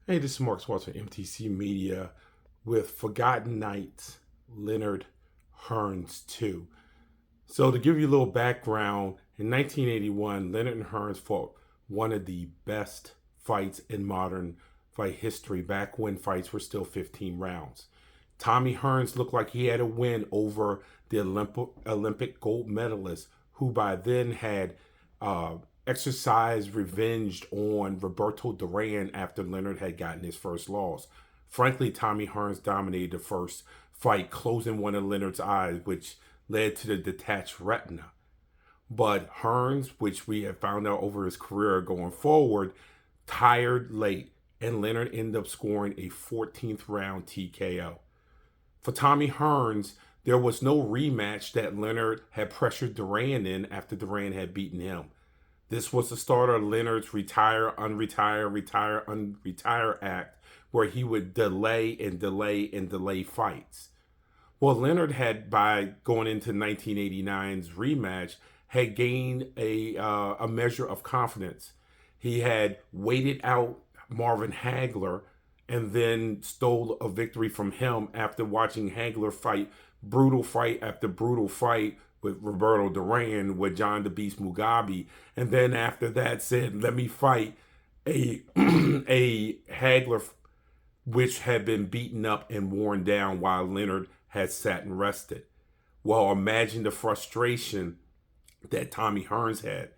Hey, this is Mark Swartz from MTC Media with Forgotten Knights, Leonard-Hearns 2. So to give you a little background, in 1981, Leonard and Hearns fought one of the best fights in modern fight history, back when fights were still 15 rounds. Tommy Hearns looked like he had a win over the Olympic gold medalist, who by then had uh, exercised revenge on Roberto Duran after Leonard had gotten his first loss. Frankly, Tommy Hearns dominated the first fight, closing one of Leonard's eyes, which led to the detached retina. But Hearns, which we have found out over his career going forward, tired late, and Leonard ended up scoring a 14th round TKO. For Tommy Hearns, there was no rematch that Leonard had pressured Duran in after Duran had beaten him. This was the start of Leonard's retire, unretire, retire, unretire act, where he would delay and delay and delay fights. Well, Leonard had, by going into 1989's rematch, had gained a measure of confidence. He had waited out Marvin Hagler and then stole a victory from him after watching Hagler fight brutal fight after brutal fight with Roberto Duran, with John the Beast Mugabe, and then after that said, "Let me fight a a Hagler which had been beaten up and worn down while Leonard had sat and rested." Well, imagine the frustration that Tommy Hearns had.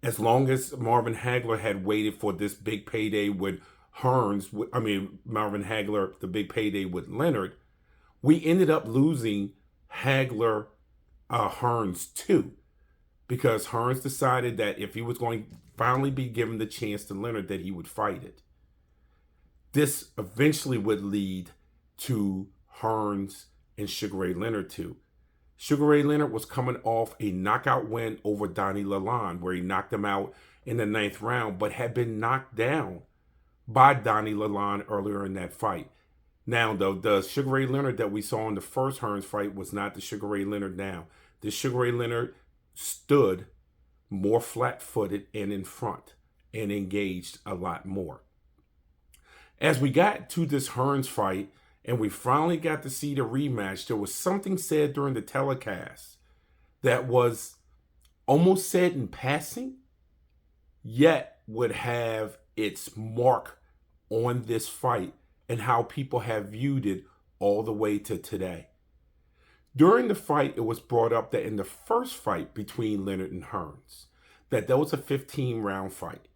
As long as Marvin Hagler had waited for this big payday with Marvin Hagler, the big payday with Leonard, we ended up losing Hagler Hearns 2, because Hearns decided that if he was going to finally be given the chance to Leonard, that he would fight it. This eventually would lead to Hearns and Sugar Ray Leonard 2. Sugar Ray Leonard was coming off a knockout win over Donnie Lalonde, where he knocked him out in the 9th round, but had been knocked down by Donnie Lalonde earlier in that fight. Now, though, the Sugar Ray Leonard that we saw in the first Hearns fight was not the Sugar Ray Leonard now. The Sugar Ray Leonard stood more flat-footed and in front and engaged a lot more. As we got to this Hearns fight and we finally got to see the rematch, there was something said during the telecast that was almost said in passing, yet would have its mark on this fight and how people have viewed it all the way to today. During the fight, it was brought up that in the first fight between Leonard and Hearns, that was a 15-round fight.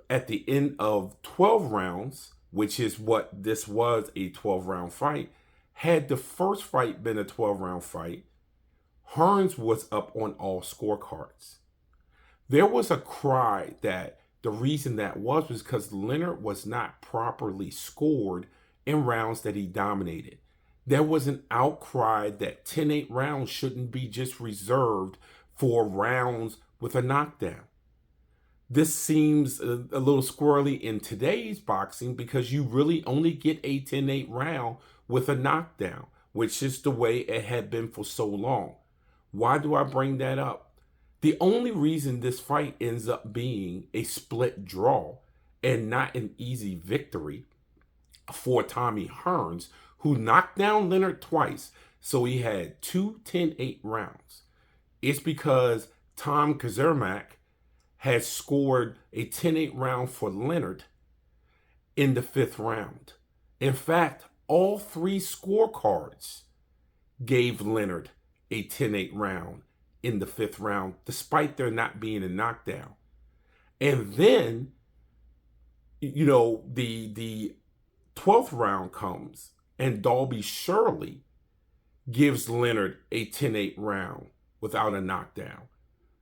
At the end of 12 rounds, which is what this was, a 12-round fight, had the first fight been a 12-round fight, Hearns was up on all scorecards. There was a cry that the reason that was because Leonard was not properly scored in rounds that he dominated. There was an outcry that 10-8 rounds shouldn't be just reserved for rounds with a knockdown. This seems a little squirrely in today's boxing, because you really only get a 10-8 round with a knockdown, which is the way it had been for so long. Why do I bring that up? The only reason this fight ends up being a split draw and not an easy victory for Tommy Hearns, who knocked down Leonard twice, so he had two 10-8 rounds, it's because Tom Kazermak had scored a 10-8 round for Leonard in the 5th round. In fact, all 3 scorecards gave Leonard a 10-8 round in the 5th round, despite there not being a knockdown. And then, the 12th round comes, and Dalby Shirley gives Leonard a 10-8 round without a knockdown.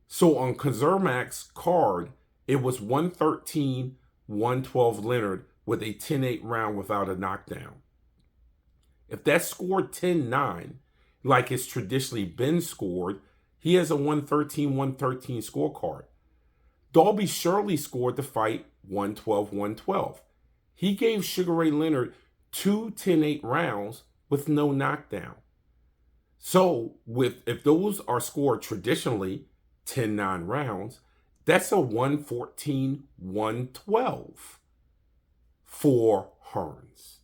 So on Kazermak's card, it was 113-112 Leonard with a 10-8 round without a knockdown. If that scored 10-9, like it's traditionally been scored, he has a 113-113 scorecard. Dalby Shirley scored the fight 112-112. He gave Sugar Ray Leonard 2 10-8 rounds with no knockdown. So if those are scored traditionally 10-9 rounds, that's a 114-112 for Hearns.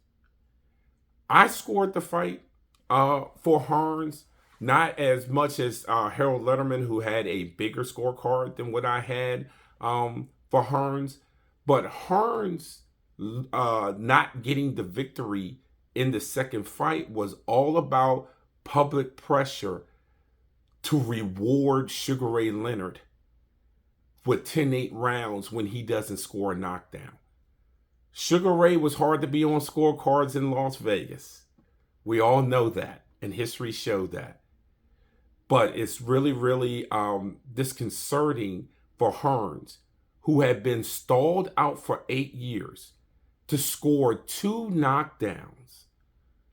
I scored the fight for Hearns, not as much as Harold Letterman, who had a bigger scorecard than what I had for Hearns. But Hearns not getting the victory in the second fight was all about public pressure to reward Sugar Ray Leonard with 10-8 rounds when he doesn't score a knockdown. Sugar Ray was hard to be on scorecards in Las Vegas. We all know that, and history showed that. But it's really, really disconcerting for Hearns, who had been stalled out for 8 years, to score 2 knockdowns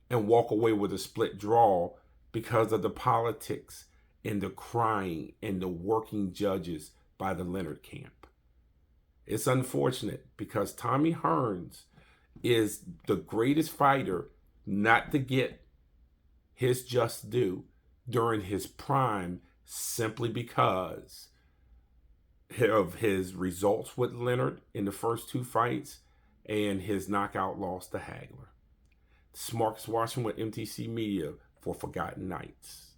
and walk away with a split draw because of the politics and the crying and the working judges by the Leonard camp. It's unfortunate because Tommy Hearns is the greatest fighter not to get his just due during his prime simply because of his results with Leonard in the first 2 fights and his knockout loss to Hagler. This is Marcus Washington with MTC Media for Forgotten Nights.